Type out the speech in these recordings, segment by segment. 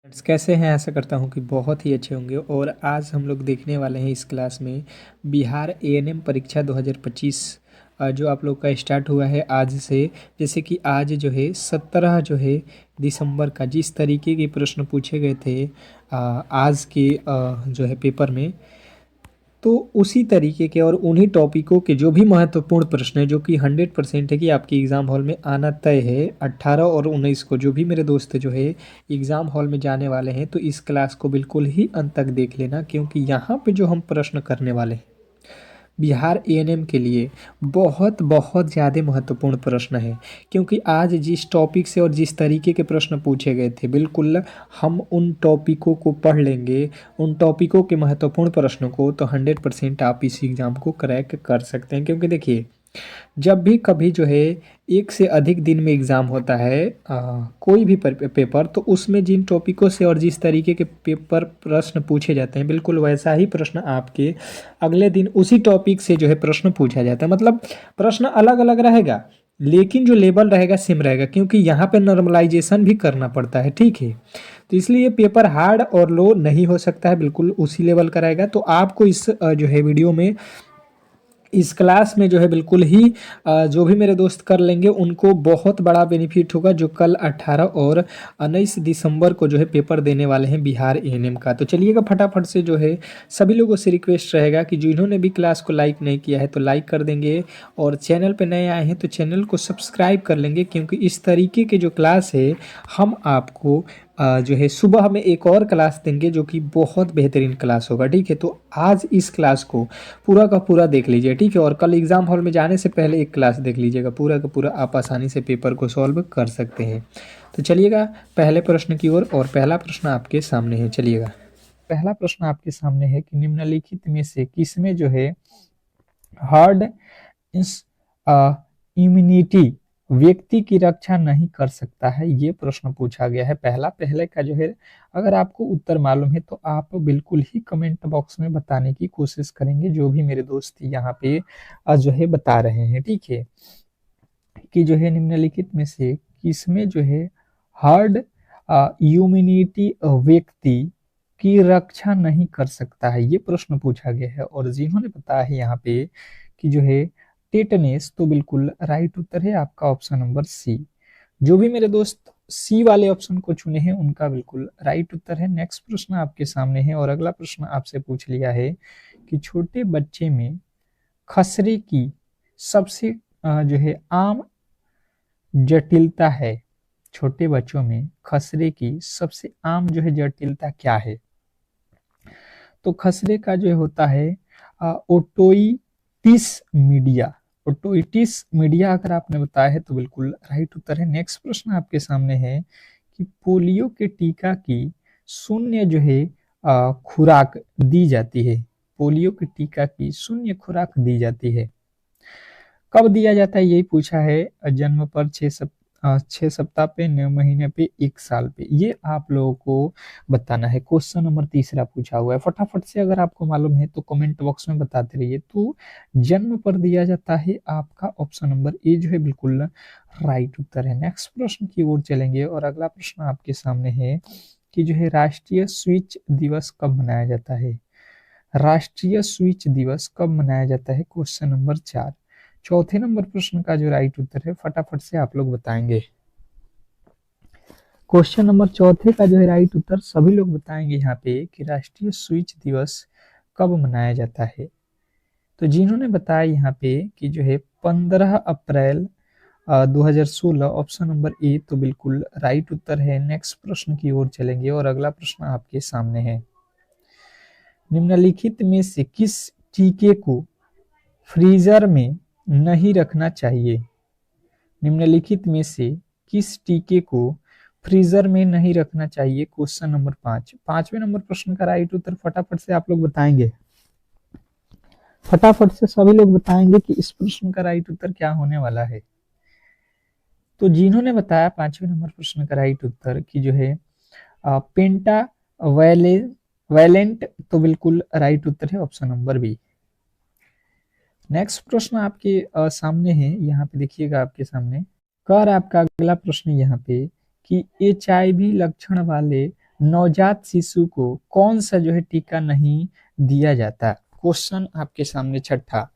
Friends कैसे हैं। आशा करता हूँ कि बहुत ही अच्छे होंगे। और आज हम लोग देखने वाले हैं इस क्लास में बिहार एएनएम परीक्षा 2025 जो आप लोग का स्टार्ट हुआ है आज से। जैसे कि आज जो है 17 जो है दिसंबर का जिस तरीके के प्रश्न पूछे गए थे आज के जो है पेपर में, तो उसी तरीके के और उन्हीं टॉपिकों के जो भी महत्वपूर्ण प्रश्न है जो कि 100% है कि आपके एग्ज़ाम हॉल में आना तय है 18 और 19 को। जो भी मेरे दोस्त जो है एग्ज़ाम हॉल में जाने वाले हैं तो इस क्लास को बिल्कुल ही अंत तक देख लेना, क्योंकि यहाँ पे जो हम प्रश्न करने वाले हैं बिहार एएनएम के लिए बहुत बहुत ज़्यादा महत्वपूर्ण प्रश्न है। क्योंकि आज जिस टॉपिक से और जिस तरीके के प्रश्न पूछे गए थे, बिल्कुल हम उन टॉपिकों को पढ़ लेंगे, उन टॉपिकों के महत्वपूर्ण प्रश्नों को, तो 100% आप इस एग्ज़ाम को क्रैक कर सकते हैं। क्योंकि देखिए, जब भी कभी जो है एक से अधिक दिन में एग्ज़ाम होता है कोई भी पेपर, तो उसमें जिन टॉपिकों से और जिस तरीके के पेपर प्रश्न पूछे जाते हैं, बिल्कुल वैसा ही प्रश्न आपके अगले दिन उसी टॉपिक से जो है प्रश्न पूछा जाता है। मतलब प्रश्न अलग अलग रहेगा लेकिन जो लेवल रहेगा सेम रहेगा, क्योंकि यहाँ पे नॉर्मलाइजेशन भी करना पड़ता है। ठीक है, तो इसलिए पेपर हार्ड और लो नहीं हो सकता है, बिल्कुल उसी लेवल का रहेगा। तो आपको इस जो है वीडियो में, इस क्लास में जो है बिल्कुल ही जो भी मेरे दोस्त कर लेंगे उनको बहुत बड़ा बेनिफिट होगा, जो कल 18 और 19 दिसंबर को जो है पेपर देने वाले हैं बिहार एएनएम का। तो चलिएगा फटाफट से जो है सभी लोगों से रिक्वेस्ट रहेगा कि जिन्होंने भी क्लास को लाइक नहीं किया है तो लाइक कर देंगे, और चैनल पे नए आए हैं तो चैनल को सब्सक्राइब कर लेंगे, क्योंकि इस तरीके के जो क्लास है हम आपको जो है सुबह में एक और क्लास देंगे जो कि बहुत बेहतरीन क्लास होगा। ठीक है, तो आज इस क्लास को पूरा का पूरा देख लीजिए। ठीक है, और कल एग्ज़ाम हॉल में जाने से पहले एक क्लास देख लीजिएगा, पूरा का पूरा आप आसानी से पेपर को सॉल्व कर सकते हैं। तो चलिएगा पहले प्रश्न की ओर, और पहला प्रश्न आपके सामने है। चलिएगा, पहला प्रश्न आपके सामने है कि निम्नलिखित में से किसमें जो है हर्ड इम्यूनिटी व्यक्ति की रक्षा नहीं कर सकता है, ये प्रश्न पूछा गया है। पहले का जो है अगर आपको उत्तर मालूम है तो आप बिल्कुल ही कमेंट बॉक्स में बताने की कोशिश करेंगे, जो भी मेरे दोस्त यहाँ पे जो है बता रहे हैं। ठीक है, कि जो है निम्नलिखित में से किसमें जो है हर्ड इम्यूनिटी व्यक्ति की रक्षा नहीं कर सकता है, ये प्रश्न पूछा गया है। और जिन्होंने बताया है यहाँ पे कि जो है टेटनेस, तो बिल्कुल राइट उत्तर है आपका ऑप्शन नंबर सी। जो भी मेरे दोस्त सी वाले ऑप्शन को चुने हैं उनका बिल्कुल राइट उत्तर है। नेक्स्ट प्रश्न आपके सामने है, और अगला प्रश्न आपसे पूछ लिया है कि छोटे बच्चे में खसरे की सबसे जो है आम जटिलता है, छोटे बच्चों में खसरे की सबसे आम जो है जटिलता क्या है? तो खसरे का जो होता है ओटोइटिस मीडिया। ओटोइटिस मीडिया अगर आपने बताया है तो बिल्कुल राइट उत्तर है। नेक्स्ट प्रश्न आपके सामने है कि पोलियो के टीका की शून्य जो है खुराक दी जाती है। पोलियो के टीका की शून्य खुराक दी जाती है, कब दिया जाता है, यही पूछा है। जन्म पर 6 सप्ताह पे, 9 महीने पे, 1 साल पे, ये आप लोगों को बताना है। क्वेश्चन नंबर तीसरा पूछा हुआ है, फटाफट से अगर आपको मालूम है तो कमेंट बॉक्स में बताते रहिए। तो जन्म पर दिया जाता है, आपका ऑप्शन नंबर ए जो है बिल्कुल राइट उत्तर है। नेक्स्ट प्रश्न की ओर चलेंगे, और अगला प्रश्न आपके सामने है कि जो है राष्ट्रीय स्विच दिवस कब मनाया जाता है? राष्ट्रीय स्विच दिवस कब मनाया जाता है? Question number 4। चौथे नंबर प्रश्न का जो राइट उत्तर है फटाफट से आप लोग बताएंगे। क्वेश्चन नंबर चौथे का जो है राइट उत्तर सभी लोग बताएंगे यहाँ पे कि राष्ट्रीय स्विच दिवस कब मनाया जाता है। तो जिन्होंने बताया यहाँ पे कि जो है 15 अप्रैल 2016, ऑप्शन नंबर ए तो बिल्कुल राइट उत्तर है। नेक्स्ट प्रश्न की ओर चलेंगे, और अगला प्रश्न आपके सामने है, निम्नलिखित में से किस टीके को फ्रीजर में नहीं रखना चाहिए? निम्नलिखित में से किस टीके को फ्रीजर में नहीं रखना चाहिए? Question number 5। पांचवें नंबर प्रश्न का राइट उत्तर फटाफट से आप लोग बताएंगे। फटाफट से सभी लोग बताएंगे कि इस प्रश्न का राइट उत्तर क्या होने वाला है। तो जिन्होंने बताया पांचवें नंबर प्रश्न का राइट उत्तर कि जो है पेंटा वैलेंट, तो बिल्कुल राइट उत्तर है ऑप्शन नंबर बी। नेक्स्ट प्रश्न आपके सामने है, यहाँ पे देखिएगा आपके सामने कर आपका अगला प्रश्न यहाँ पे कि HIV लक्षण वाले नवजात शिशु को कौन सा जो है टीका नहीं दिया जाता। क्वेश्चन आपके सामने छठा।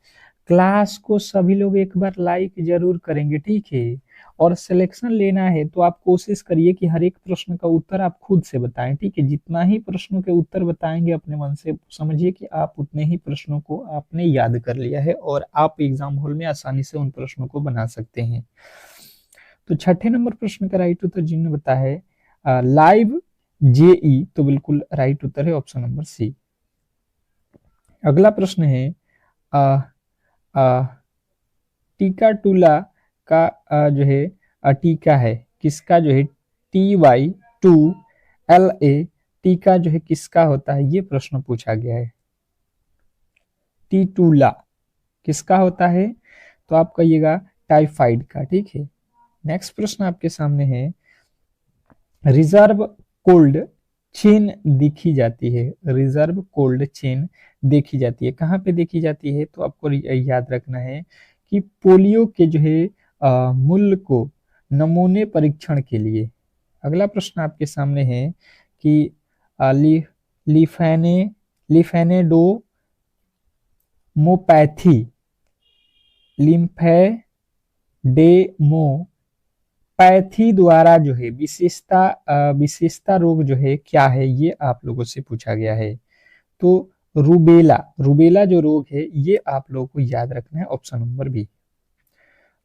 क्लास को सभी लोग एक बार लाइक जरूर करेंगे, ठीक है, और सिलेक्शन लेना है तो आप कोशिश करिए कि हर एक प्रश्न का उत्तर आप खुद से बताएं, ठीक है। जितना ही प्रश्नों के उत्तर बताएंगे अपने मन से, समझिए कि आप उतने ही प्रश्नों को आपने याद कर लिया है और आप एग्जाम हॉल में आसानी से उन प्रश्नों को बना सकते हैं। तो छठे नंबर प्रश्न का राइट उत्तर जिन्होंने बताया है लाइव जेई, तो बिल्कुल राइट उत्तर है ऑप्शन नंबर सी। अगला प्रश्न है टीकाटूला का जो है टीका है किसका, जो है TY2LA टीका जो है किसका होता है, ये प्रश्न पूछा गया है। टीटूला किसका होता है, तो आप कहिएगा टाइफाइड का, ठीक है। नेक्स्ट प्रश्न आपके सामने है रिजर्व कोल्ड चेन देखी जाती है, रिजर्व कोल्ड चेन देखी जाती है, कहाँ पे देखी जाती है, तो आपको याद रखना है कि पोलियो के जो है मूल को नमूने परीक्षण के लिए। अगला प्रश्न आपके सामने है कि लिफेनेडोमोपैथी लिम्फेडेमोपैथी द्वारा जो है विशेषता रोग जो है क्या है, ये आप लोगों से पूछा गया है। तो रूबेला जो रोग है ये आप लोगों को याद रखना है, ऑप्शन नंबर बी।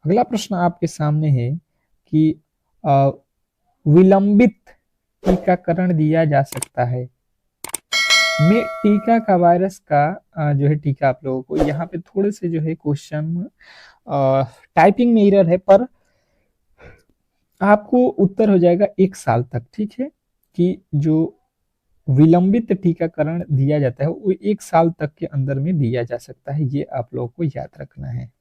अगला प्रश्न आपके सामने है कि विलंबित टीकाकरण दिया जा सकता है में टीका का वायरस का जो है टीका आप लोगों को, यहाँ पे थोड़े से जो है क्वेश्चन टाइपिंग में एरर है, पर आपको उत्तर हो जाएगा 1 साल तक, ठीक है, कि जो विलंबित टीकाकरण दिया जाता है वो 1 साल तक के अंदर में दिया जा सकता है, ये आप लोगों को याद रखना है।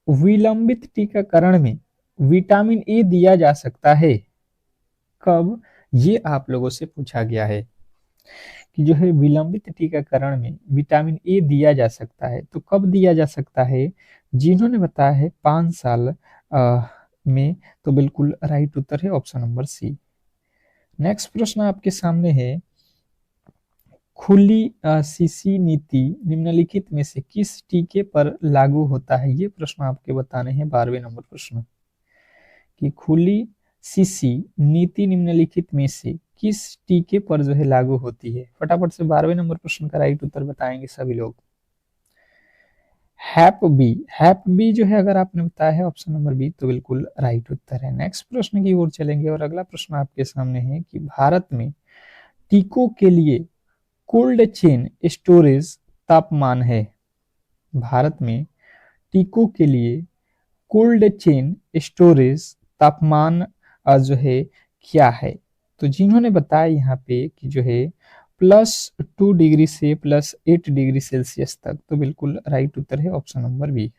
विलंबित टीकाकरण में विटामिन ए दिया जा सकता है कब, ये आप लोगों से पूछा गया है कि जो है विलंबित टीकाकरण में विटामिन ए दिया जा सकता है, तो कब दिया जा सकता है, जिन्होंने बताया है 5 साल में, तो बिल्कुल राइट उत्तर है ऑप्शन नंबर सी। नेक्स्ट प्रश्न आपके सामने है खुली सीसी नीति निम्नलिखित में से किस टीके पर लागू होता है, ये प्रश्न आपके बताने हैं 12वें नंबर प्रश्न कि खुली सीसी नीति निम्नलिखित में से किस टीके पर जो है लागू होती है। फटाफट से 12वें नंबर प्रश्न का राइट उत्तर बताएंगे सभी लोग। हैप बी जो है अगर आपने बताया है ऑप्शन नंबर बी, तो बिल्कुल राइट उत्तर है। नेक्स्ट प्रश्न की ओर चलेंगे और अगला प्रश्न आपके सामने है कि भारत में टीकों के लिए कोल्ड चेन स्टोरेज तापमान है, भारत में टीकों के लिए कोल्ड चेन स्टोरेज तापमान जो है क्या है, तो जिन्होंने बताया यहाँ पे कि जो है +2 डिग्री से +8 डिग्री सेल्सियस तक, तो बिल्कुल राइट उत्तर है ऑप्शन नंबर बी।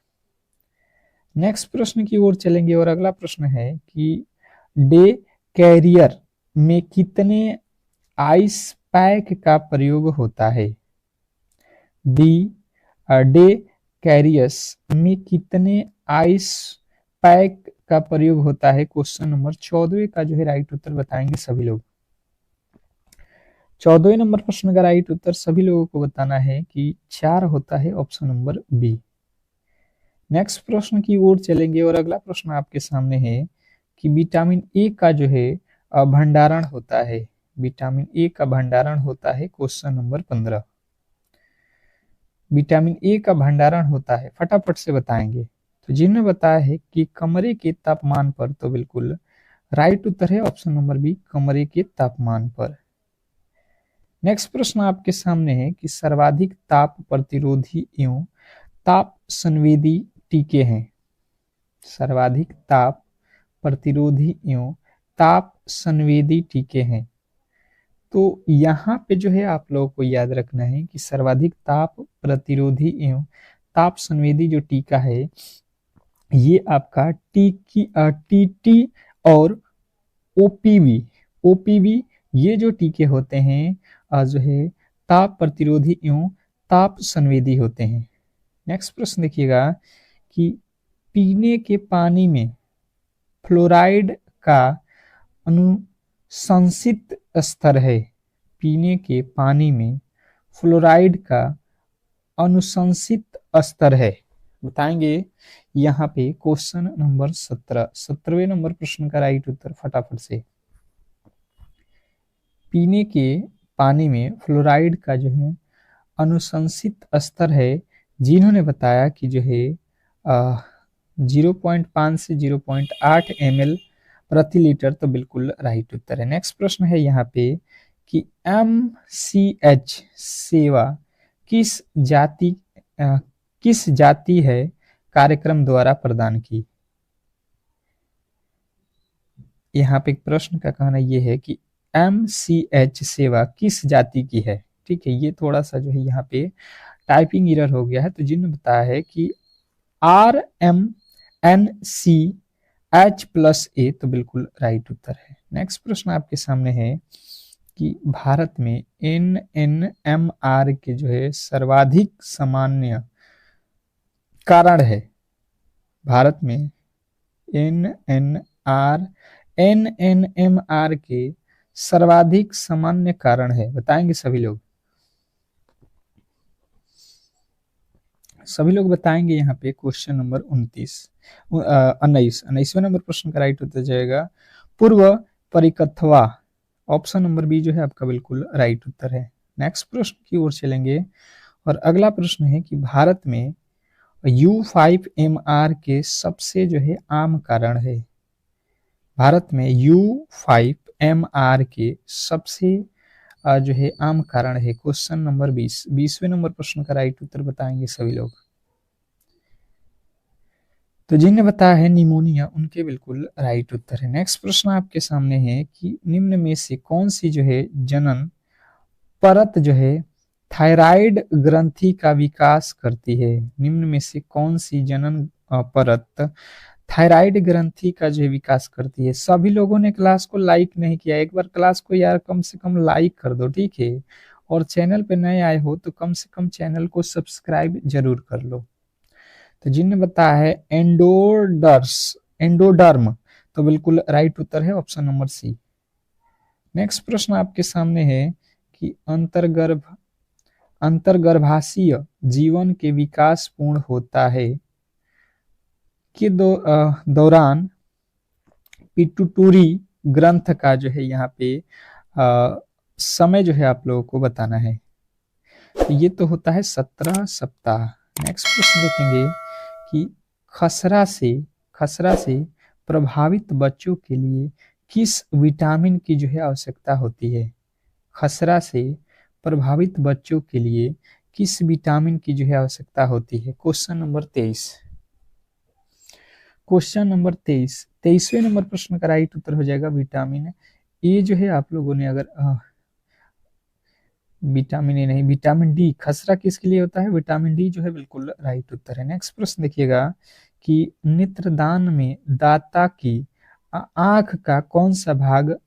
नेक्स्ट प्रश्न की ओर चलेंगे और अगला प्रश्न है कि डे कैरियर में कितने आइस पैक का प्रयोग होता है, डे कैरियस में कितने आइस पैक का प्रयोग होता है, क्वेश्चन नंबर 14 का जो है राइट उत्तर बताएंगे सभी लोग। 14वें नंबर प्रश्न का राइट उत्तर सभी लोगों को बताना है कि 4 होता है, ऑप्शन नंबर बी। नेक्स्ट प्रश्न की ओर चलेंगे और अगला प्रश्न आपके सामने है कि विटामिन ए का जो है भंडारण होता है, विटामिन ए का भंडारण होता है, क्वेश्चन नंबर 15। विटामिन ए का भंडारण होता है, फटाफट से बताएंगे, तो जिन्होंने बताया है कि कमरे के तापमान पर, तो बिल्कुल राइट उत्तर है ऑप्शन नंबर बी, कमरे के तापमान पर। नेक्स्ट प्रश्न आपके सामने है कि सर्वाधिक ताप प्रतिरोधी एवं ताप संवेदी टीके हैं, सर्वाधिक ताप प्रतिरोधी एवं ताप संवेदी टीके हैं, तो यहाँ पे जो है आप लोगों को याद रखना है कि सर्वाधिक ताप प्रतिरोधी एवं ताप संवेदी जो टीका है ये आपका टीटी और ओपीवी ये जो टीके होते हैं जो है ताप प्रतिरोधी एवं ताप संवेदी होते हैं। नेक्स्ट प्रश्न देखिएगा कि पीने के पानी में फ्लोराइड का अनुशंसित स्तर है? पीने के पानी में फ्लोराइड का अनुशंसित स्तर है, बताएंगे यहाँ पे। क्वेश्चन नंबर 17, 17वें नंबर प्रश्न का राइट उत्तर फटाफट से। पीने के पानी में फ्लोराइड का जो है अनुशंसित स्तर है, जिन्होंने बताया कि जो है 0.5 से 0.8 ml प्रति लीटर, तो बिल्कुल राइट उत्तर है। नेक्स्ट प्रश्न है यहाँ पे कि MCH सेवा किस जाति है कार्यक्रम द्वारा प्रदान की? यहाँ पे एक प्रश्न का कहना यह है कि MCH सेवा किस जाति की है। ठीक है, ये थोड़ा सा जो है यहाँ पे टाइपिंग एरर हो गया है, तो जिन्होंने बताया है कि RMNCH+A, तो बिल्कुल राइट उत्तर है। नेक्स्ट प्रश्न आपके सामने है कि भारत में NNMR के जो है सर्वाधिक सामान्य कारण है। भारत में NNMR के सर्वाधिक सामान्य कारण है, बताएंगे सभी लोग। सभी लोग बताएंगे यहाँ पे। क्वेश्चन नंबर 19वें नंबर प्रश्न का राइट उत्तर जाएगा पूर्व परिकथवा। ऑप्शन नंबर बी जो है आपका बिल्कुल राइट उत्तर है। नेक्स्ट प्रश्न की ओर चलेंगे और अगला प्रश्न है कि भारत में U5MR के सबसे जो है आम कारण है। भारत में U5MR के सबसे जो है आम कारण है। क्वेश्चन नंबर 20वें नंबर प्रश्न का राइट उत्तर बताएंगे सभी लोग। तो जिन्हें बताया है निमोनिया, उनके बिल्कुल राइट उत्तर है। नेक्स्ट प्रश्न आपके सामने है कि निम्न में से कौन सी जो है जनन परत जो है थायराइड ग्रंथि का विकास करती है? निम्न में से कौन सी जनन परत थायराइड ग्रंथि का जो विकास करती है? सभी लोगों ने क्लास को लाइक नहीं किया, एक बार क्लास को यार कम से कम लाइक कर दो, ठीक है। और चैनल पे नए आए हो तो कम से कम चैनल को सब्सक्राइब जरूर कर लो। तो जिन्हें बताया है एंडोडर्म, तो बिल्कुल राइट उत्तर है ऑप्शन नंबर सी। नेक्स्ट प्रश्न आपके सामने है कि अंतर्गर्भाशयी जीवन के विकास पूर्ण होता है के दौरान पिट्यूटरी ग्रंथ का जो है यहाँ पे समय जो है आप लोगों को बताना है। तो ये तो होता है 17 सप्ताह। नेक्स्ट प्रश्न देखेंगे कि खसरा से प्रभावित बच्चों के लिए किस विटामिन की जो है आवश्यकता होती है? खसरा से प्रभावित बच्चों के लिए किस विटामिन की जो है आवश्यकता होती है? क्वेश्चन नंबर 23वें नंबर प्रश्न का राइट उत्तर हो जाएगा विटामिन ए जो है। आप लोगों ने अगर विटामिन ए नहीं, विटामिन डी। खसरा किसके लिए होता है? विटामिन डी जो है बिल्कुल राइट उत्तर है। नेक्स्ट प्रश्न देखिएगा कि नेत्रदान में दाता की आंख का कौन सा भाग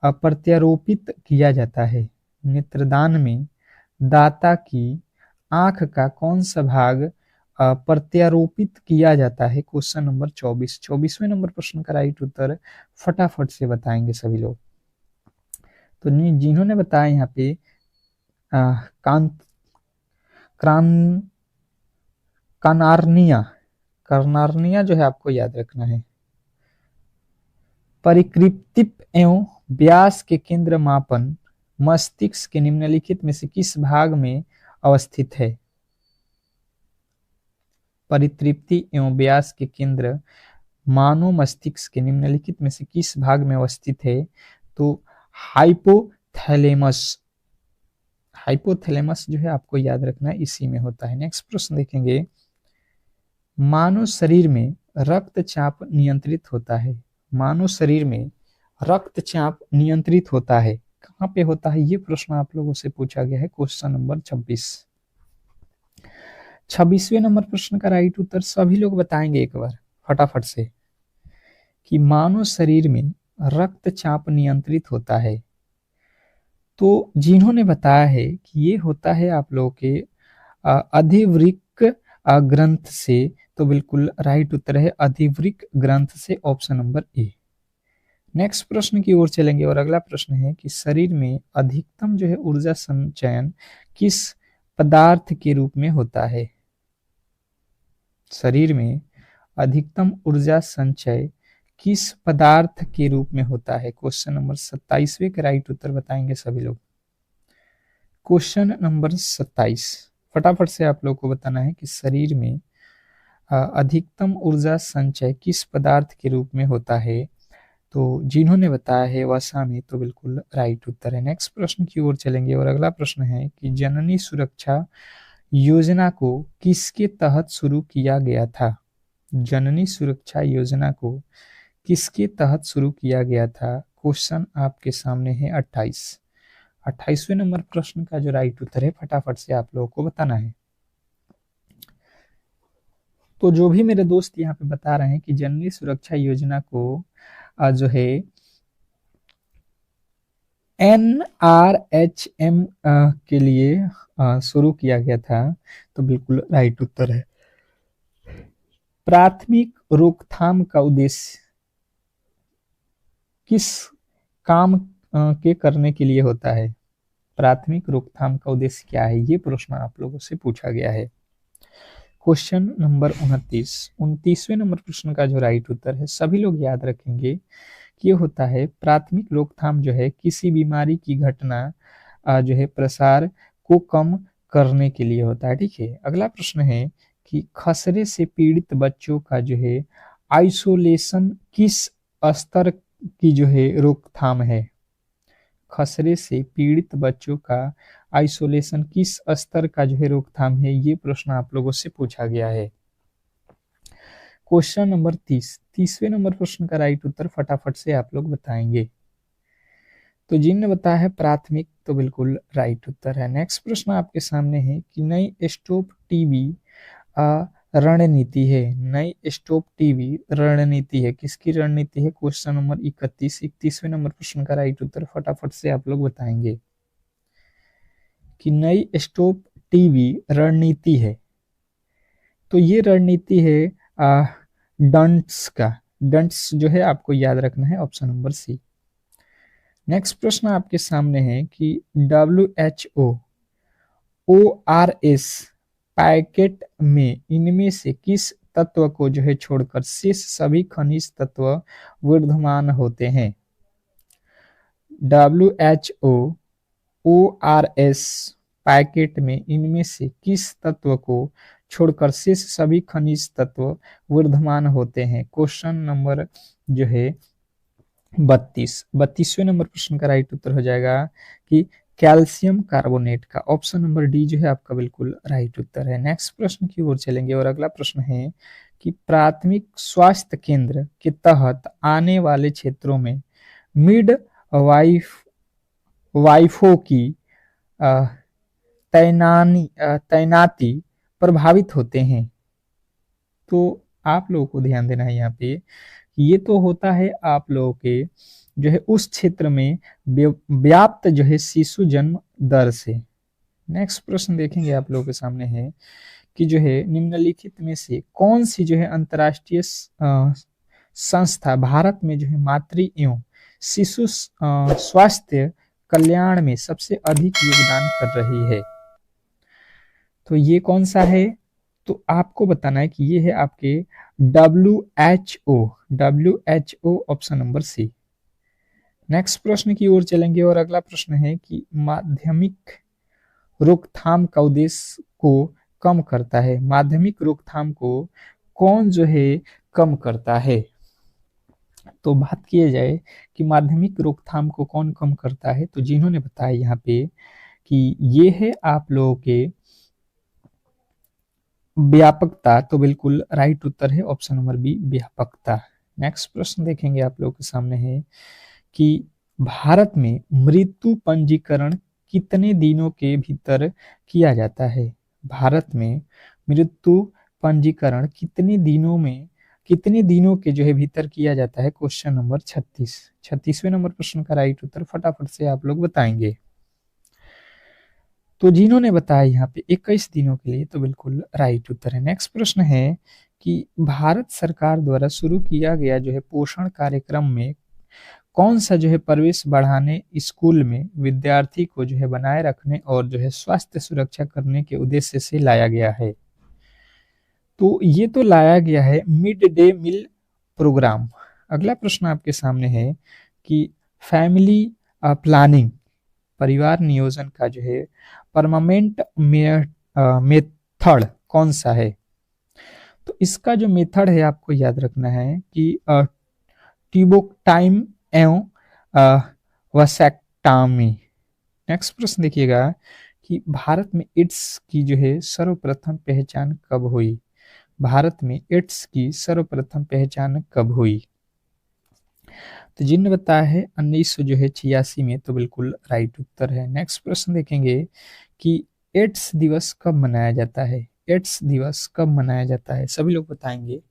प्रत्यारोपित किया जाता है? नेत्रदान में दाता की आंख का कौन सा भाग प्रत्यारोपित किया जाता है? क्वेश्चन नंबर 24वें नंबर प्रश्न का राइट उत्तर फटाफट से बताएंगे सभी लोग। तो जिन्होंने बताया यहाँ पे कार्नार्निया जो है आपको याद रखना है। परिकृतिप एवं व्यास के केंद्र मापन मस्तिष्क के निम्नलिखित में से किस भाग में अवस्थित है? परितृप्ति एवं व्यास के केंद्र मानव मस्तिष्क के निम्नलिखित में से किस भाग में अवस्थित है? तो हाइपोथैलेमस जो है आपको याद रखना है, इसी में होता है। नेक्स्ट प्रश्न देखेंगे, मानव शरीर में रक्तचाप नियंत्रित होता है। मानव शरीर में रक्तचाप नियंत्रित होता है, कहाँ पे होता है? ये प्रश्न आप लोगों से पूछा गया है। क्वेश्चन नंबर 26वें नंबर प्रश्न का राइट उत्तर सभी लोग बताएंगे एक बार फटाफट से कि मानव शरीर में रक्तचाप नियंत्रित होता है। तो जिन्होंने बताया है कि ये होता है आप लोगों के अधिवृक्क ग्रंथ से, तो बिल्कुल राइट उत्तर है अधिवृक्क ग्रंथ से, ऑप्शन नंबर ए। नेक्स्ट प्रश्न की ओर चलेंगे और अगला प्रश्न है कि शरीर में अधिकतम जो है ऊर्जा संचयन किस पदार्थ के रूप में होता है। शरीर में अधिकतम ऊर्जा संचय किस पदार्थ के रूप में होता है। क्वेश्चन नंबर 27वें का राइट उत्तर बताएंगे सभी लोग। क्वेश्चन नंबर 27 फटाफट से आप लोग को बताना है कि शरीर में अधिकतम ऊर्जा संचय किस पदार्थ के रूप में होता है। तो जिन्होंने बताया है वसा में तो बिल्कुल राइट उत्तर है। नेक्स्ट प्रश्न की ओर चलेंगे और अगला प्रश्न है कि जननी सुरक्षा योजना को किसके तहत शुरू किया गया था। जननी सुरक्षा योजना को किसके तहत शुरू किया गया था। क्वेश्चन आपके सामने है 28वें नंबर प्रश्न का जो राइट उत्तर है फटाफट से आप लोगों को बताना है। तो जो भी मेरे दोस्त यहाँ पे बता रहे हैं कि जननी सुरक्षा योजना को जो है NRHM के लिए शुरू किया गया था, तो बिल्कुल राइट उत्तर है। प्राथमिक रोकथाम का उद्देश्य किस काम के करने के लिए होता है। प्राथमिक रोकथाम का उद्देश्य क्या है, ये प्रश्न आप लोगों से पूछा गया है। क्वेश्चन नंबर 29वें नंबर प्रश्न का जो राइट उत्तर है सभी लोग याद रखेंगे कि ये होता है प्राथमिक रोकथाम जो है किसी बीमारी की घटना जो है प्रसार को कम करने के लिए होता है। ठीक है, अगला प्रश्न है कि खसरे से पीड़ित बच्चों का जो है आइसोलेशन किस स्तर की जो है रोकथाम है। खसरे से पीड़ित बच्चों का आइसोलेशन किस स्तर का जो है रोकथाम है, ये प्रश्न आप लोगों से पूछा गया है। क्वेश्चन नंबर 30वें नंबर प्रश्न का राइट उत्तर फटाफट से आप लोग बताएंगे। तो जिनने बताया है प्राथमिक तो बिल्कुल राइट उत्तर है। नेक्स्ट प्रश्न आपके सामने है कि नई स्टॉप टीवी रणनीति है। नई स्टॉप टीवी रणनीति है, किसकी रणनीति है। क्वेश्चन नंबर 31वें नंबर प्रश्न का राइट उत्तर फटाफट से आप लोग बताएंगे कि नई स्टॉप टीवी रणनीति है। तो ये रणनीति है डंट्स का। डंट्स जो है आपको याद रखना है, ऑप्शन नंबर सी। नेक्स्ट प्रश्न आपके सामने है कि WHO ORS पैकेट में इनमें से किस तत्व को जो है छोड़कर शेष सभी खनिज तत्व विद्यमान होते हैं। WHO ORS पैकेट में इनमें से किस तत्व को छोड़कर शेष सभी खनिज तत्व विद्यमान होते हैं। क्वेश्चन नंबर जो है 32वें नंबर प्रश्न का राइट उत्तर हो जाएगा कि कैल्शियम कार्बोनेट का। ऑप्शन नंबर डी जो है आपका बिल्कुल राइट उत्तर है। नेक्स्ट प्रश्न की ओर चलेंगे और अगला प्रश्न है कि प्राथमिक स्वास्थ्य केंद्र के तहत आने वाले क्षेत्रों में मिड वाइफों की तैनाती प्रभावित होते हैं। तो आप लोगों को ध्यान देना है यहाँ पे, ये तो होता है आप लोगों के जो है उस क्षेत्र में व्याप्त जो है शिशु जन्म दर से। नेक्स्ट प्रश्न देखेंगे आप लोगों के सामने है कि जो है निम्नलिखित में से कौन सी जो है अंतर्राष्ट्रीय संस्था भारत में जो है मातृ एवं शिशु स्वास्थ्य कल्याण में सबसे अधिक योगदान कर रही है। तो ये कौन सा है, तो आपको बताना है कि ये है आपके WHO option number C. Next प्रश्न की ओर चलेंगे और अगला प्रश्न है कि माध्यमिक रोकथाम का उद्देश्य को कम करता है। माध्यमिक रोकथाम को कौन जो है कम करता है। तो बात किया जाए कि माध्यमिक रोकथाम को कौन कम करता है, तो जिन्होंने बताया यहाँ पे कि ये है आप लोगों के व्यापकता, तो बिल्कुल राइट उत्तर है ऑप्शन नंबर बी व्यापकता। नेक्स्ट प्रश्न देखेंगे आप लोगों के सामने है कि भारत में मृत्यु पंजीकरण कितने दिनों के भीतर किया जाता है। भारत में मृत्यु पंजीकरण कितने दिनों के जो है भीतर किया जाता है। क्वेश्चन नंबर 36वें नंबर प्रश्न का राइट उत्तर फटाफट से आप लोग बताएंगे। तो जिन्होंने बताया यहाँ पे 21 दिनों के लिए, तो बिल्कुल राइट उत्तर है। नेक्स्ट प्रश्न है कि भारत सरकार द्वारा शुरू किया गया जो है पोषण कार्यक्रम में कौन सा जो है प्रवेश बढ़ाने स्कूल में विद्यार्थी को जो है बनाए रखने और जो है स्वास्थ्य सुरक्षा करने के उद्देश्य से लाया गया है? तो ये तो लाया गया है मिड डे मील प्रोग्राम। अगला प्रश्न आपके सामने है कि फैमिली प्लानिंग, परिवार नियोजन का जो है परमानेंट मेथड कौन सा है? तो इसका जो मेथड है आपको याद रखना है कि टीबोक टाइम एवं वसेक्टामी। नेक्स्ट प्रश्न देखिएगा कि भारत में एड्स की जो है सर्वप्रथम पहचान कब हुई? भारत में एड्स की सर्वप्रथम पहचान कब हुई? तो जिन्होंने बताया है 1986 में, तो बिल्कुल राइट उत्तर है। नेक्स्ट प्रश्न देखेंगे कि एड्स दिवस कब मनाया जाता है? एड्स दिवस कब मनाया जाता है? सभी लोग बताएंगे।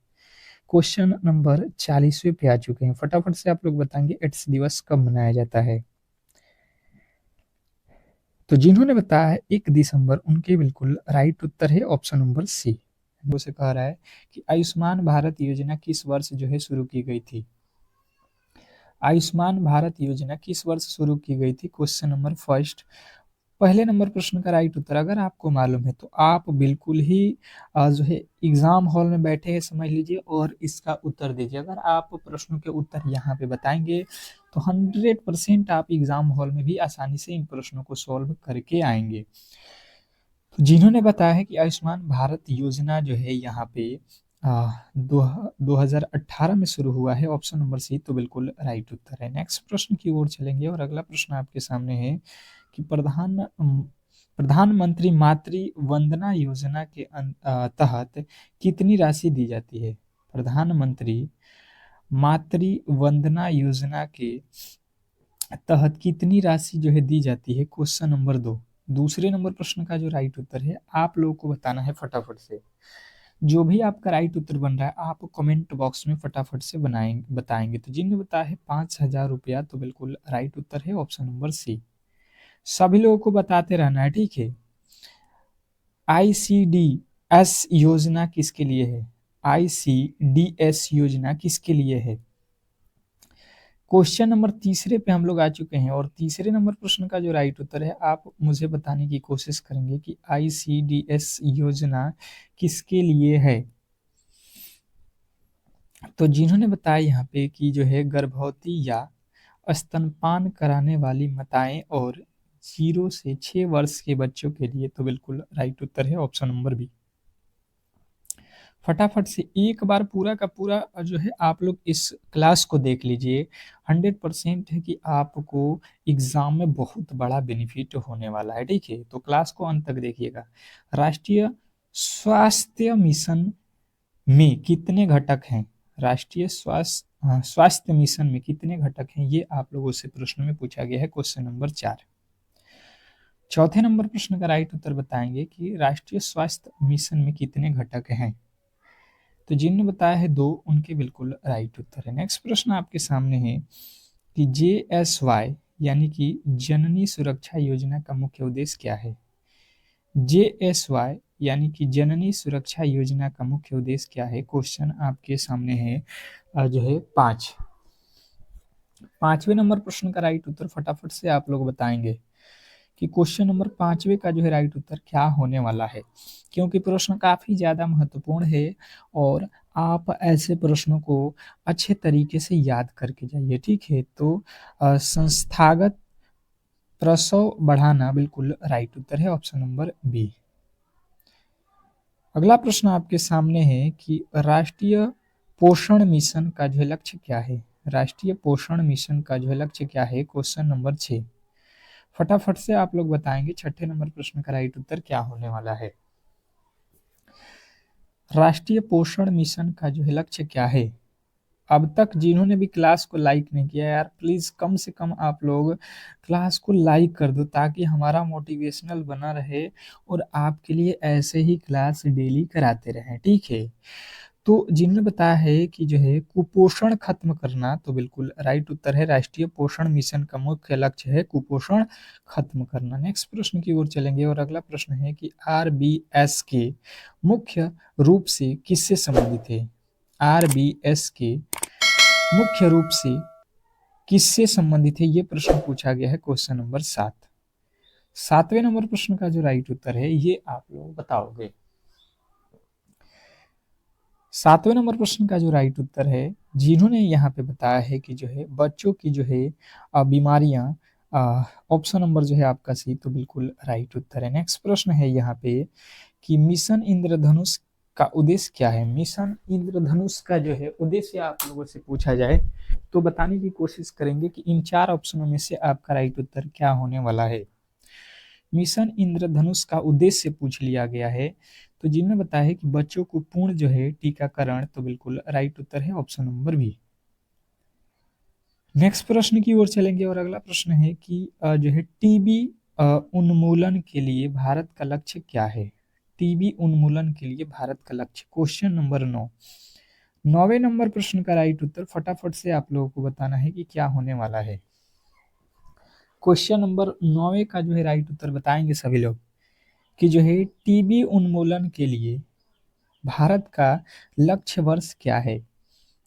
क्वेश्चन नंबर 40वें पे आ चुके हैं, फटाफट से आप लोग बताएंगे एड्स दिवस कब मनाया जाता है। तो जिन्होंने बताया है 1 दिसंबर, उनके बिल्कुल राइट उत्तर है ऑप्शन नंबर सी। वो से कह रहा है कि आयुष्मान भारत योजना किस वर्ष जो है शुरू की गई थी? आयुष्मान भारत योजना किस वर्ष शुरू की गई थी? क्वेश्चन नंबर फर्स्ट, पहले नंबर प्रश्न का राइट उत्तर अगर आपको मालूम है तो आप बिल्कुल ही जो है एग्जाम हॉल में बैठे हैं समझ लीजिए और इसका उत्तर दीजिए। अगर आप प्रश्नों के उत्तर यहाँ पे बताएंगे तो 100% आप एग्जाम हॉल में भी आसानी से इन प्रश्नों को सॉल्व करके आएंगे। तो जिन्होंने बताया है कि आयुष्मान भारत योजना जो है यहाँ पे 2018 में शुरू हुआ है, ऑप्शन नंबर सी तो बिल्कुल राइट उत्तर है। नेक्स्ट प्रश्न की ओर चलेंगे और अगला प्रश्न आपके सामने है कि प्रधानमंत्री मातृ वंदना योजना के तहत कितनी राशि दी जाती है? प्रधानमंत्री मातृ वंदना योजना के तहत कितनी राशि जो है दी जाती है? Question number 2। दूसरे नंबर प्रश्न का जो राइट उत्तर है आप लोगों को बताना है फटाफट से। जो भी आपका राइट उत्तर बन रहा है आप कमेंट बॉक्स में फटाफट से बताएंगे। तो जिन्होंने बताया है 5,000 रुपया, तो बिल्कुल राइट उत्तर है ऑप्शन नंबर सी। सभी लोगों को बताते रहना है, ठीक है। ICDS योजना किसके लिए है? ICDS योजना किसके लिए है? क्वेश्चन नंबर तीसरे पे हम लोग आ चुके हैं और तीसरे नंबर प्रश्न का जो राइट उत्तर है आप मुझे बताने की कोशिश करेंगे कि ICDS योजना किसके लिए है। तो जिन्होंने बताया यहाँ पे कि जो है गर्भवती या स्तनपान कराने वाली माताएं और 0 से 6 वर्ष के बच्चों के लिए, तो बिल्कुल राइट उत्तर है ऑप्शन नंबर बी। फटाफट से एक बार पूरा का पूरा जो है आप लोग इस क्लास को देख लीजिए। 100% है कि आपको एग्जाम में बहुत बड़ा बेनिफिट होने वाला है, ठीक है। तो क्लास को अंत तक देखिएगा। राष्ट्रीय स्वास्थ्य मिशन में कितने घटक हैं? राष्ट्रीय स्वास्थ्य मिशन में कितने घटक हैं, ये आप लोगों से प्रश्न में पूछा गया है, क्वेश्चन नंबर 4। चौथे नंबर प्रश्न का राइट उत्तर बताएंगे कि राष्ट्रीय स्वास्थ्य मिशन में कितने घटक हैं। तो जिन्होंने बताया है 2, उनके बिल्कुल राइट उत्तर है। नेक्स्ट प्रश्न आपके सामने है कि JSY यानी कि जननी सुरक्षा योजना का मुख्य उद्देश्य क्या है? JSY यानी कि जननी सुरक्षा योजना का मुख्य उद्देश्य क्या है? क्वेश्चन आपके सामने है जो है 5। 5वें नंबर प्रश्न का राइट उत्तर फटाफट से आप लोग बताएंगे कि क्वेश्चन नंबर 5वें का जो है राइट उत्तर क्या होने वाला है, क्योंकि प्रश्न काफी ज्यादा महत्वपूर्ण है और आप ऐसे प्रश्नों को अच्छे तरीके से याद करके जाइए, ठीक है। तो संस्थागत प्रसव बढ़ाना बिल्कुल राइट उत्तर है ऑप्शन नंबर बी। अगला प्रश्न आपके सामने है कि राष्ट्रीय पोषण मिशन का जो लक्ष्य क्या है? राष्ट्रीय पोषण मिशन का जो लक्ष्य क्या है? Question number 6। फटाफट से आप लोग बताएंगे छठे नंबर प्रश्न का राइट उत्तर क्या होने वाला है। राष्ट्रीय पोषण मिशन का जो है लक्ष्य क्या है? अब तक जिन्होंने भी क्लास को लाइक नहीं किया यार, प्लीज कम से कम आप लोग क्लास को लाइक कर दो ताकि हमारा मोटिवेशनल बना रहे और आपके लिए ऐसे ही क्लास डेली कराते रहें, ठीक है। तो जिन्होंने बताया है कि जो है कुपोषण खत्म करना, तो बिल्कुल राइट उत्तर है राष्ट्रीय पोषण मिशन का मुख्य लक्ष्य है कुपोषण खत्म करना। नेक्स्ट प्रश्न की ओर चलेंगे और अगला प्रश्न है कि RBS के मुख्य रूप से किससे संबंधित है? RBS के मुख्य रूप से किससे संबंधित है, ये प्रश्न पूछा गया है क्वेश्चन नंबर 7। 7वें नंबर प्रश्न का जो राइट उत्तर है ये आप लोग बताओगे। 7वें नंबर प्रश्न का जो राइट उत्तर है, जिन्होंने यहाँ पे बताया है कि जो है बच्चों की जो है बीमारियां, ऑप्शन नंबर जो है आपका सी, तो बिल्कुल राइट उत्तर है। नेक्स्ट प्रश्न है यहाँ पे कि मिशन इंद्रधनुष का उद्देश्य क्या है। मिशन इंद्रधनुष का जो है उद्देश्य आप लोगों से पूछा जाए तो बताने की कोशिश करेंगे कि इन 4 ऑप्शनों में से आपका राइट उत्तर क्या होने वाला है। मिशन इंद्रधनुष का उद्देश्य पूछ लिया गया है, तो जिन्होंने बताया है कि बच्चों को पूर्ण जो है टीकाकरण, तो बिल्कुल राइट उत्तर है ऑप्शन नंबर बी। नेक्स्ट प्रश्न की ओर चलेंगे और अगला प्रश्न है कि जो है टीबी उन्मूलन के लिए भारत का लक्ष्य क्या है। टीबी उन्मूलन के लिए भारत का लक्ष्य, क्वेश्चन नंबर 9। 9वें नंबर प्रश्न का राइट उत्तर फटाफट से आप लोगों को बताना है कि क्या होने वाला है। क्वेश्चन नंबर 9 का जो है राइट उत्तर बताएंगे सभी लोग कि जो है टीबी उन्मूलन के लिए भारत का लक्ष्य वर्ष क्या है।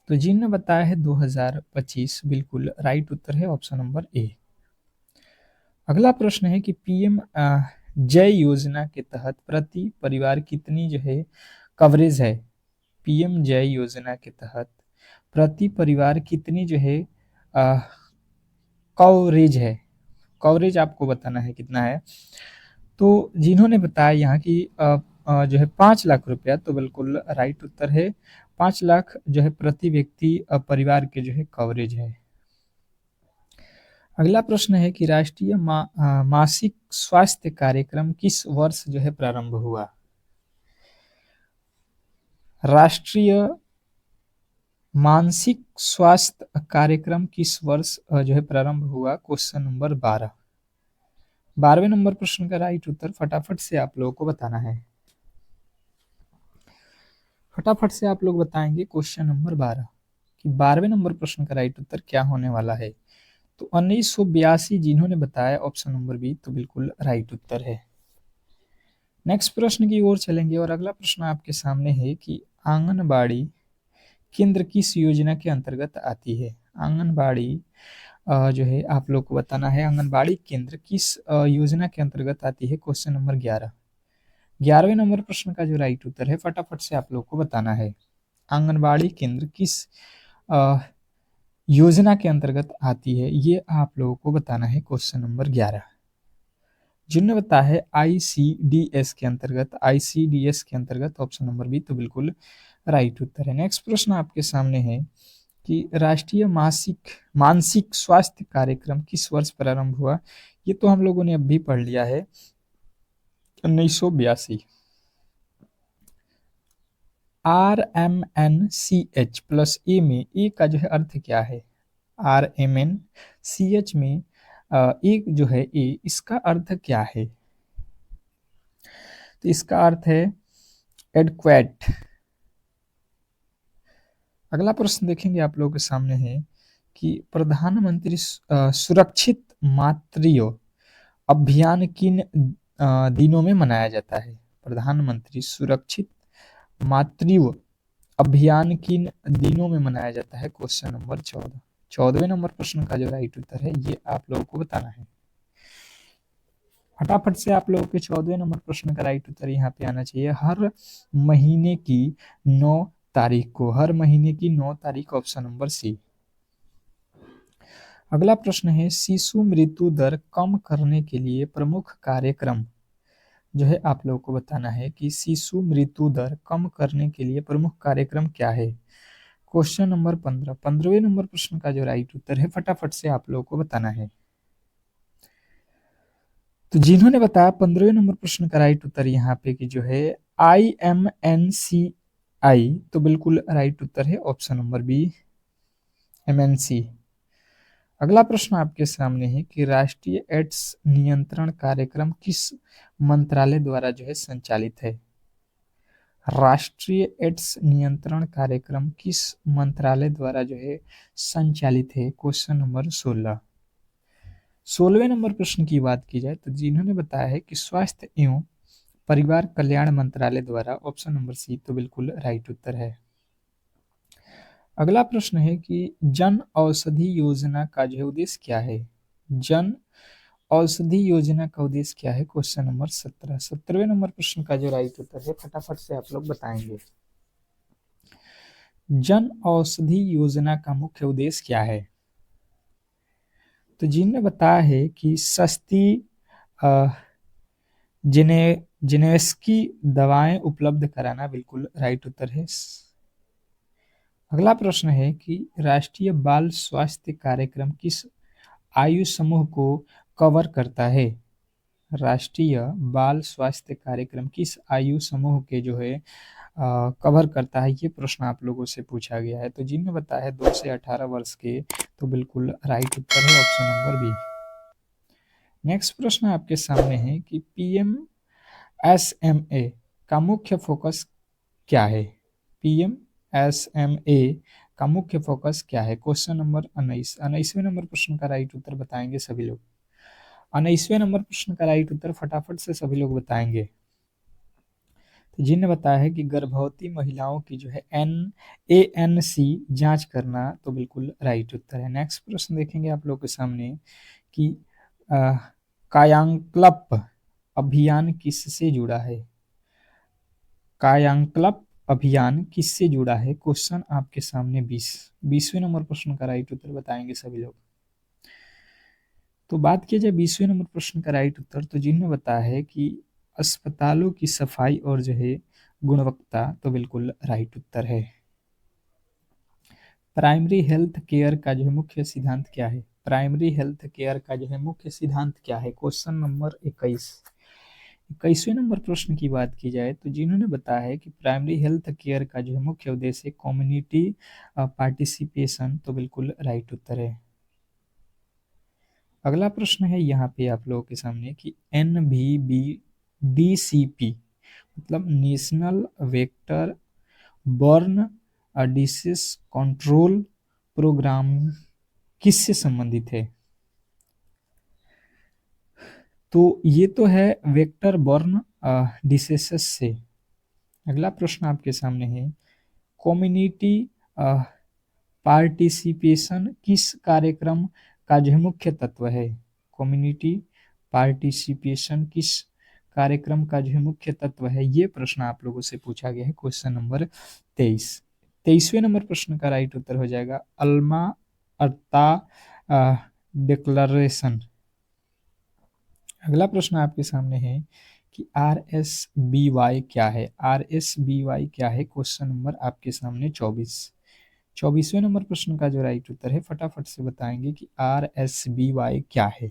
तो जिन्होंने बताया है 2025, बिल्कुल राइट उत्तर है ऑप्शन नंबर ए। अगला प्रश्न है कि पीएम जय योजना के तहत प्रति परिवार कितनी जो है कवरेज है। पीएम जय योजना के तहत प्रति परिवार कितनी जो है कवरेज है। कवरेज आपको बताना है कितना है। तो जिन्होंने बताया यहाँ कि जो है 5 लाख रुपया, तो बिल्कुल राइट उत्तर है 5 लाख जो है प्रति व्यक्ति परिवार के जो है कवरेज है। अगला प्रश्न है कि राष्ट्रीय मासिक स्वास्थ्य कार्यक्रम किस वर्ष जो है प्रारंभ हुआ। राष्ट्रीय मानसिक स्वास्थ्य कार्यक्रम किस वर्ष जो है प्रारंभ हुआ, क्वेश्चन नंबर 12। 12वें नंबर प्रश्न का राइट उत्तर फटाफट से आप लोगों को बताना है। फटाफट से आप लोग बताएंगे क्वेश्चन नंबर 12 कि 12वें नंबर प्रश्न का राइट उत्तर क्या होने वाला है। तो 1982 जिन्होंने बताया ऑप्शन नंबर बी, तो बिल्कुल राइट उत्तर है। नेक्स्ट प्रश्न की ओर चलेंगे और अगला प्रश्न आपके सामने है कि आंगनबाड़ी केंद्र किस योजना के अंतर्गत आती है। आंगनबाड़ी जो है आप लोग को बताना है आंगनबाड़ी केंद्र किस योजना के अंतर्गत आती है, क्वेश्चन नंबर 11। 11वें नंबर प्रश्न का जो राइट उत्तर है फटाफट से आप लोग को बताना है आंगनबाड़ी केंद्र किस योजना के अंतर्गत आती है, ये आप लोगों को बताना है क्वेश्चन नंबर 11। जिन्होंने बताया है आईसीडीएस के अंतर्गत, आईसीडीएस के अंतर्गत ऑप्शन नंबर बी, तो बिल्कुल राइट उत्तर है। नेक्स्ट प्रश्न आपके सामने है कि राष्ट्रीय मानसिक स्वास्थ्य कार्यक्रम किस वर्ष प्रारंभ हुआ। ये तो हम लोगों ने अभी पढ़ लिया है 1982। RMNCH प्लस ए में ए का जो है अर्थ क्या है। RMNCH में ए जो है ए, इसका अर्थ क्या है। तो इसका अर्थ है एडक्वेट। अगला प्रश्न देखेंगे आप लोगों के सामने है कि प्रधानमंत्री सुरक्षित मातृत्व अभियान किन दिनों में मनाया जाता है। प्रधानमंत्री सुरक्षित मातृत्व अभियान किन दिनों में मनाया जाता है, क्वेश्चन नंबर 14। 14वें नंबर प्रश्न का जो राइट उत्तर है ये आप लोगों को बताना है। फटाफट से आप लोगों के 14वें नंबर प्रश्न का राइट उत्तर यहाँ पे आना चाहिए हर महीने की 9 तारीख को। हर महीने की 9 तारीख, ऑप्शन नंबर सी। अगला प्रश्न है शिशु मृत्यु दर कम करने के लिए प्रमुख कार्यक्रम जो है आप लोगों को बताना है कि शिशु मृत्यु दर कम करने के लिए प्रमुख कार्यक्रम क्या है, क्वेश्चन नंबर 15। 15वें नंबर प्रश्न का जो राइट उत्तर है फटाफट से आप लोगों को बताना है। तो जिन्होंने बताया 15वें नंबर प्रश्न का राइट उत्तर यहाँ पे कि जो है IMNCI, तो बिल्कुल राइट उत्तर है ऑप्शन नंबर बी, MNC। अगला प्रश्न आपके सामने है कि राष्ट्रीय एड्स नियंत्रण कार्यक्रम किस मंत्रालय द्वारा जो है संचालित है। राष्ट्रीय एड्स नियंत्रण कार्यक्रम किस मंत्रालय द्वारा जो है संचालित है, क्वेश्चन नंबर 16। 16वें नंबर प्रश्न की बात की जाए तो जिन्होंने बताया है कि स्वास्थ्य एवं परिवार कल्याण मंत्रालय द्वारा, ऑप्शन नंबर सी, तो बिल्कुल राइट उत्तर है। अगला प्रश्न है कि जन औषधि योजना का जो है उद्देश्य क्या है। जन औषधि योजना का उद्देश्य क्या है, क्वेश्चन नंबर 17। 17वें नंबर प्रश्न का जो राइट उत्तर है फटाफट से आप लोग बताएंगे। जन औषधि योजना का मुख्य उद्देश्य क्या है। तो जिनने बताया है कि सस्ती जेनेस्की दवाएं उपलब्ध कराना, बिल्कुल राइट उत्तर है। अगला प्रश्न है कि राष्ट्रीय बाल स्वास्थ्य कार्यक्रम किस आयु समूह को कवर करता है। राष्ट्रीय बाल स्वास्थ्य कार्यक्रम किस आयु समूह के जो है कवर करता है, ये प्रश्न आप लोगों से पूछा गया है। तो जिनने बताया है 2 से 18 वर्ष के, तो बिल्कुल राइट उत्तर है ऑप्शन नंबर बी। नेक्स्ट प्रश्न आपके सामने है कि पीएमएसएमए का मुख्य फोकस क्या है। पीएमएसएमए का मुख्य फोकस क्या है, क्वेश्चन नंबर 19। 19वें नंबर प्रश्न का राइट उत्तर बताएंगे सभी लोग। 19वें नंबर प्रश्न का राइट उत्तर फटाफट से सभी लोग बताएंगे। तो जिन्हें बताया है कि गर्भवती महिलाओं की जो है एएनसी जांच करना, तो बिल्कुल राइट उत्तर है। नेक्स्ट प्रश्न देखेंगे आप लोग के सामने कि कायाकल्प अभियान किससे जुड़ा है। कायाकल्प अभियान किससे जुड़ा है, क्वेश्चन आपके सामने 20वें नंबर प्रश्न का राइट उत्तर बताएंगे सभी लोग। तो बात किया जाए 20वें नंबर प्रश्न का राइट उत्तर, तो जिन्होंने बताया है कि अस्पतालों की सफाई और जो है गुणवत्ता, तो बिल्कुल राइट उत्तर है। प्राइमरी हेल्थ केयर का जो है मुख्य सिद्धांत क्या है। प्राइमरी हेल्थ केयर का जो है मुख्य सिद्धांत क्या है, क्वेश्चन नंबर 21। 21वें नंबर प्रश्न की बात की जाए तो जिन्होंने बताया है कि प्राइमरी हेल्थ केयर का जो है मुख्य उद्देश्य कम्युनिटी पार्टिसिपेशन, तो बिल्कुल राइट उत्तर है। अगला प्रश्न है यहाँ पे आप लोगों के सामने कि NVBDCP मतलब national vector borne disease control programme किससे संबंधित है। तो ये तो है वेक्टर बर्न डिसीजेस से। अगला प्रश्न आपके सामने है कम्युनिटी पार्टिसिपेशन किस कार्यक्रम का जो है मुख्य तत्व है। कम्युनिटी पार्टिसिपेशन किस कार्यक्रम का जो है मुख्य तत्व है, ये प्रश्न आप लोगों से पूछा गया है, क्वेश्चन नंबर 23। 23वें नंबर प्रश्न का राइट उत्तर हो जाएगा अल्मा अता डिक्लेरेशन। अगला प्रश्न आपके सामने है कि RSBY क्या है। RSBY क्या है, क्वेश्चन नंबर आपके सामने 24वें नंबर प्रश्न का जो राइट उत्तर है फटाफट से बताएंगे कि RSBY क्या है।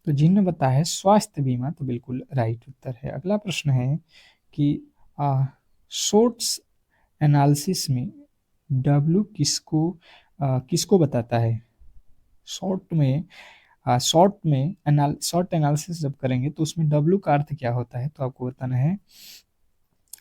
तो जिन्होंने बताया है स्वास्थ्य बीमा, तो बिल्कुल राइट उत्तर है। अगला प्रश्न है कि शॉर्ट्स एनालिसिस में W किसको बताता है। शॉर्ट एनालिसिस जब करेंगे तो उसमें W का अर्थ क्या होता है, तो आपको बताना है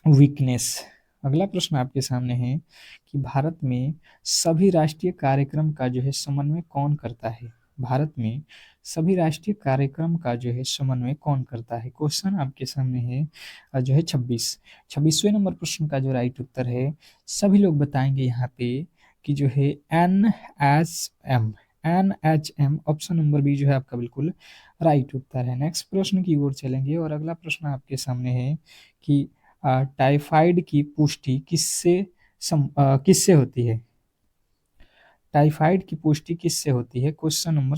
वीकनेस। अगला प्रश्न आपके सामने है कि भारत में सभी राष्ट्रीय कार्यक्रम का जो है समन्वय कौन करता है। भारत में सभी राष्ट्रीय कार्यक्रम का जो है समन्वय कौन करता है, क्वेश्चन आपके सामने है जो है 26वें नंबर प्रश्न का जो राइट उत्तर है सभी लोग बताएंगे यहाँ पे कि जो है NHM ऑप्शन नंबर बी जो है आपका बिल्कुल राइट उत्तर है। नेक्स्ट प्रश्न की ओर चलेंगे और अगला प्रश्न आपके सामने है कि टाइफाइड की पुष्टि किससे होती है। टाइफाइड की पुष्टि किससे होती है, क्वेश्चन नंबर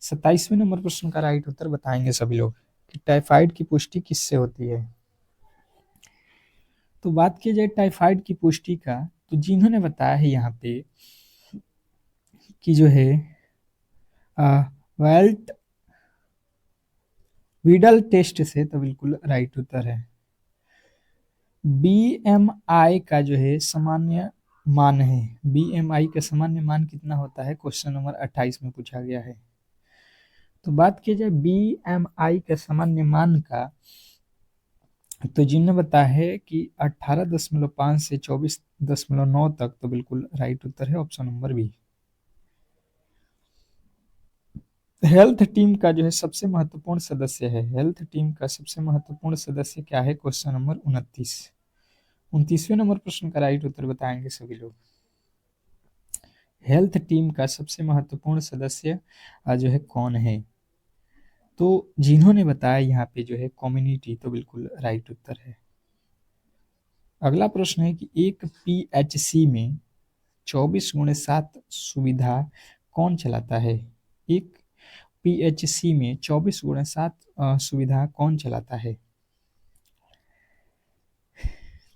27वें नंबर प्रश्न का राइट उत्तर बताएंगे सभी लोग कि टाइफाइड की पुष्टि किससे होती है। तो बात की जाए टाइफाइड की पुष्टि का, तो जिन्होंने बताया है यहाँ पे कि जो है वेल्ट वीडल टेस्ट से, तो बिल्कुल राइट उत्तर है। BMI का जो है सामान्य मान है, BMI का सामान्य मान कितना होता है, क्वेश्चन नंबर 28 में पूछा गया है। तो बात की जाए BMI के सामान्य मान का, तो जिन्होंने बताया है कि 18.5 से 24.9 तक, तो बिल्कुल राइट उत्तर है option number B. Health team का जो है सबसे महत्वपूर्ण सदस्य है। हेल्थ टीम का सबसे महत्वपूर्ण सदस्य क्या है, क्वेश्चन नंबर 29। 29वें नंबर प्रश्न का राइट उत्तर बताएंगे सभी लोग। हेल्थ टीम का सबसे महत्वपूर्ण सदस्य जो है कौन है? तो जिन्होंने बताया यहाँ पे जो है कम्युनिटी, तो बिल्कुल राइट उत्तर है। अगला प्रश्न है कि एक पीएचसी में 24/7 सुविधा कौन चलाता है? एक पीएचसी में 24/7 सुविधा कौन चलाता है?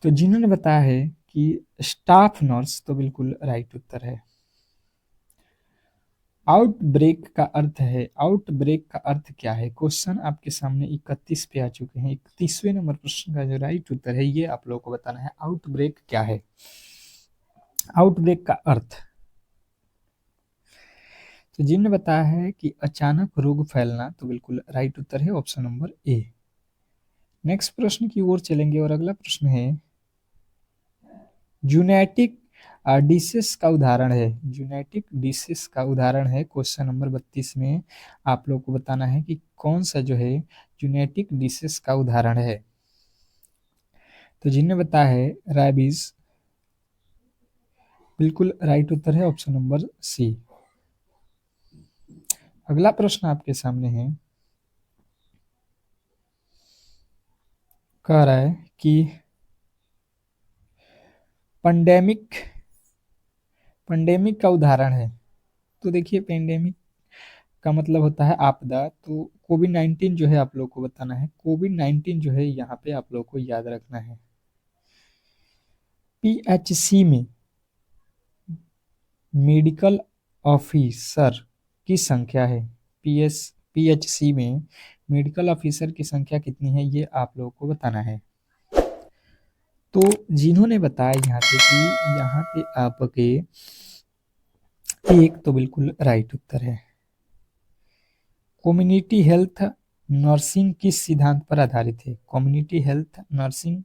तो जिन्होंने बताया है कि स्टाफ नर्स, तो बिल्कुल राइट उत्तर है। आउटब्रेक का अर्थ है, आउटब्रेक का अर्थ क्या है? क्वेश्चन आपके सामने 31 पे आ चुके हैं। 31वें नंबर प्रश्न का जो राइट उत्तर है ये आप लोगों को बताना है, आउटब्रेक क्या है। आउटब्रेक का अर्थ, तो जिन्होंने बताया है कि अचानक रोग फैलना, तो बिल्कुल राइट उत्तर है ऑप्शन नंबर ए। नेक्स्ट प्रश्न की ओर चलेंगे और अगला प्रश्न है जूनेटिक डिशेस का उदाहरण है। जूनेटिक डिशेस का उदाहरण है क्वेश्चन नंबर 32 में आप लोग को बताना है कि कौन सा जो है जूनेटिक डिशेस का उदाहरण है। तो जिन्हें बताया है रैबीज, बिल्कुल राइट उत्तर है ऑप्शन नंबर सी। अगला प्रश्न आपके सामने है, कह रहा है कि पेंडेमिक, पेंडेमिक का उदाहरण है। तो देखिए पेंडेमिक का मतलब होता है आपदा, तो कोविड-19 जो है आप लोग को बताना है। कोविड-19 जो है यहाँ पे आप लोग को याद रखना है। पीएचसी में मेडिकल ऑफिसर की संख्या है। पीएचसी में मेडिकल ऑफिसर की संख्या कितनी है ये आप लोगों को बताना है। तो जिन्होंने बताया यहाँ पे कि यहाँ पे आपके एक, तो बिल्कुल राइट उत्तर है। कम्युनिटी हेल्थ नर्सिंग किस सिद्धांत पर आधारित है? कम्युनिटी हेल्थ नर्सिंग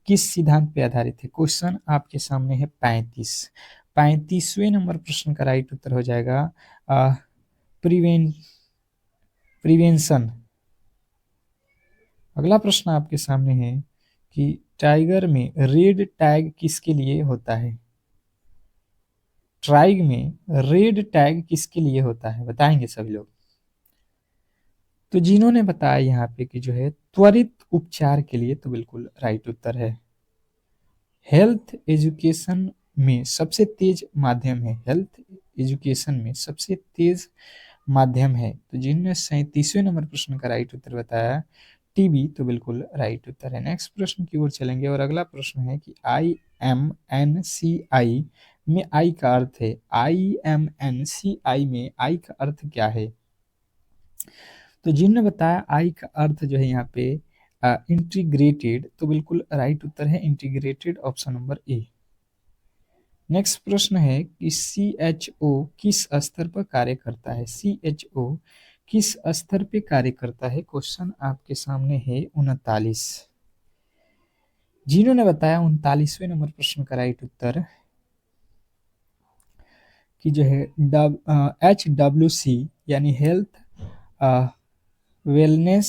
किस सिद्धांत पर आधारित है? क्वेश्चन आपके सामने है 35वें नंबर प्रश्न का राइट उत्तर हो जाएगा प्रिवेंशन। अगला प्रश्न आपके सामने है कि टाइगर में रेड टैग किसके लिए होता है? ट्राइग में रेड टैग किसके लिए होता है बताएंगे सभी लोग। तो जिन्होंने बताया यहाँ पे कि जो है त्वरित उपचार के लिए, तो बिल्कुल राइट उत्तर है। हेल्थ एजुकेशन में सबसे तेज माध्यम है, हेल्थ एजुकेशन में सबसे तेज माध्यम है। तो जिन्होंने 37वें नंबर प्रश्न का राइट उत्तर बताया टीबी, तो बिल्कुल राइट उत्तर है। नेक्स्ट प्रश्न की ओर चलेंगे और अगला प्रश्न है कि IMNCI में आई का अर्थ है। IMNCI में आई का अर्थ क्या है? तो जिन्होंने बताया आई का अर्थ जो है यहाँ पे इंटीग्रेटेड, तो बिल्कुल राइट उत्तर है integrated option number A. Next प्रश्न है कि CHO किस स्तर पर कार्य करता है? CHO किस स्तर पे कार्य करता है? क्वेश्चन आपके सामने है 39। जिन्होंने बताया 39वें नंबर प्रश्न का राइट उत्तर कि जो है HWC यानी हेल्थ वेलनेस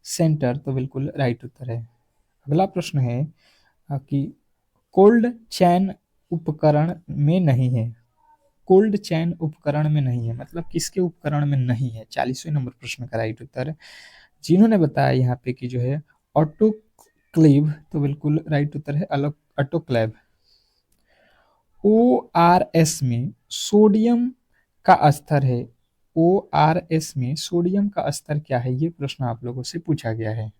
सेंटर, तो बिल्कुल राइट उत्तर है। अगला प्रश्न है कि कोल्ड चैन उपकरण में नहीं है। कोल्ड चैन उपकरण में नहीं है मतलब किसके उपकरण में नहीं है? 40वें नंबर प्रश्न का राइट उत्तर जिन्होंने बताया यहाँ पे कि जो है ऑटोक्लेव, तो बिल्कुल राइट उत्तर है अलग ऑटोक्लेव। ORS में सोडियम का स्तर है। ORS में सोडियम का स्तर क्या है? ये प्रश्न आप लोगों से पूछा गया है।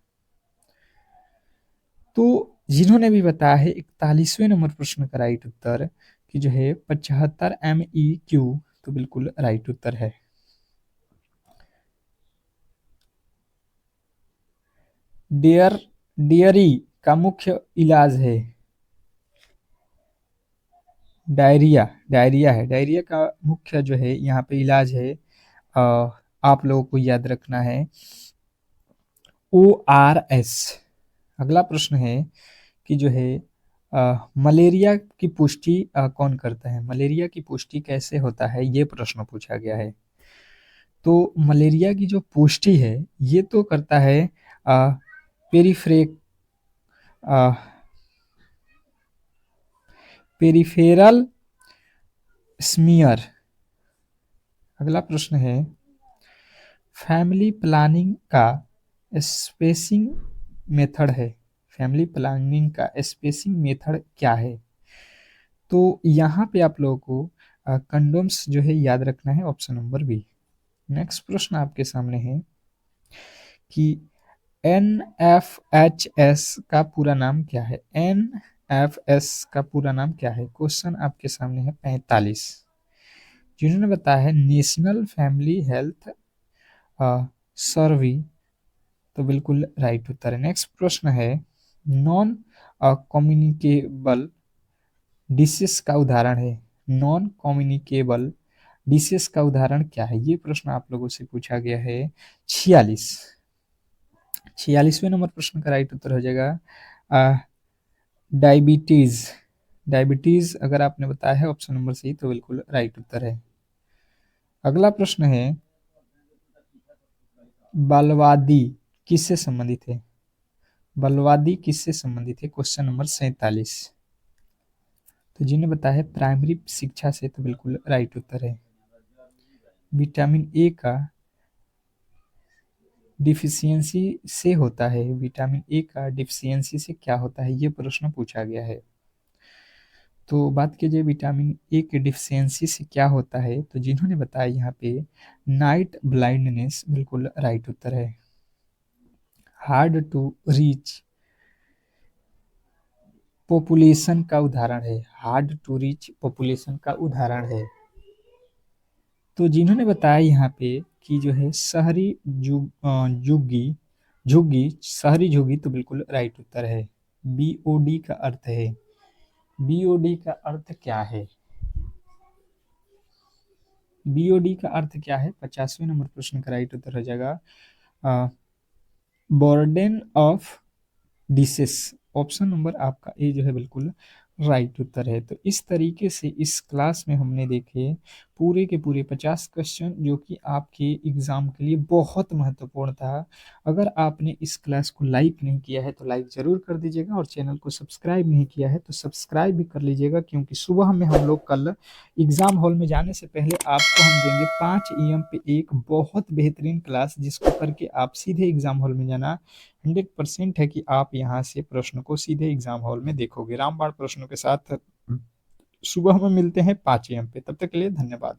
तो जिन्होंने भी बताया है 41वें नंबर प्रश्न का राइट उत्तर कि जो है 75 MEQ, तो बिल्कुल राइट उत्तर है। डेयरी का मुख्य इलाज है डायरिया। डायरिया है, डायरिया का मुख्य जो है यहाँ पे इलाज है आप लोगों को याद रखना है ORS। अगला प्रश्न है कि जो है मलेरिया की पुष्टि कौन करता है? मलेरिया की पुष्टि कैसे होता है ये प्रश्न पूछा गया है। तो मलेरिया की जो पुष्टि है ये तो करता है पेरिफ्रेक पेरिफेरल स्मीयर। अगला प्रश्न है, फैमिली प्लानिंग का स्पेसिंग मेथड है। फैमिली प्लानिंग का स्पेसिंग मेथड क्या है? तो यहाँ पे आप लोगों को कंडोम्स जो है याद रखना है, ऑप्शन नंबर बी। नेक्स्ट प्रश्न आपके सामने है कि NFHS का पूरा नाम क्या है? NFS का पूरा नाम क्या है? क्वेश्चन आपके सामने है 45। जिन्होंने बताया है नेशनल फैमिली हेल्थ सर्वे, तो बिल्कुल राइट उत्तर है। नेक्स्ट प्रश्न है, नॉन कम्युनिकेबल डिशेस का उदाहरण है। नॉन कम्युनिकेबल डिशेस का उदाहरण क्या है? ये प्रश्न आप लोगों से पूछा गया है। 46वें नंबर प्रश्न का राइट उत्तर हो जाएगा डायबिटीज। डायबिटीज अगर आपने बताया है ऑप्शन नंबर सी, तो बिल्कुल राइट उत्तर है। अगला प्रश्न है, बलवादी किससे संबंधित है? बलवादी किससे संबंधित है? Question number 47। तो जिन्हें बताया है प्राइमरी शिक्षा से, तो बिल्कुल राइट उत्तर है। विटामिन ए का डिफिशियंसी से होता है। विटामिन ए का डिफिशियंसी से क्या होता है, ये प्रश्न पूछा गया है। तो बात कीजिए विटामिन ए के डिफिशियंसी से क्या होता है, तो जिन्होंने बताया यहाँ पे नाइट ब्लाइंडनेस, बिल्कुल राइट उत्तर है। हार्ड टू रीच पॉपुलेशन का उदाहरण है। हार्ड टू रीच पॉपुलेशन का उदाहरण है। तो जिन्होंने बताया यहाँ पे कि जो है शहरी झुग्गी झुग्गी शहरी झुग्गी, तो बिल्कुल राइट उत्तर है। BOD का अर्थ है, BOD का अर्थ क्या है? BOD का अर्थ क्या है? 50वें नंबर प्रश्न का राइट उत्तर हो जाएगा burden of dishes. Option number आपका ए जो है बिल्कुल राइट उत्तर है। तो इस तरीके से इस क्लास में हमने देखे पूरे के पूरे 50 क्वेश्चन, जो कि आपके एग्जाम के लिए बहुत महत्वपूर्ण था। अगर आपने इस क्लास को लाइक नहीं किया है तो लाइक जरूर कर दीजिएगा, और चैनल को सब्सक्राइब नहीं किया है तो सब्सक्राइब भी कर लीजिएगा, क्योंकि सुबह में हम लोग कल एग्जाम हॉल में जाने से पहले आपको हम देंगे 5 AM पे एक बहुत बेहतरीन क्लास, जिसको करके आप सीधे एग्जाम हॉल में जाना 100% है कि आप यहाँ से प्रश्न को सीधे एग्जाम हॉल में देखोगे। रामबाण प्रश्नों के साथ सुबह में मिलते हैं 5 AM पे। तब तक के लिए धन्यवाद।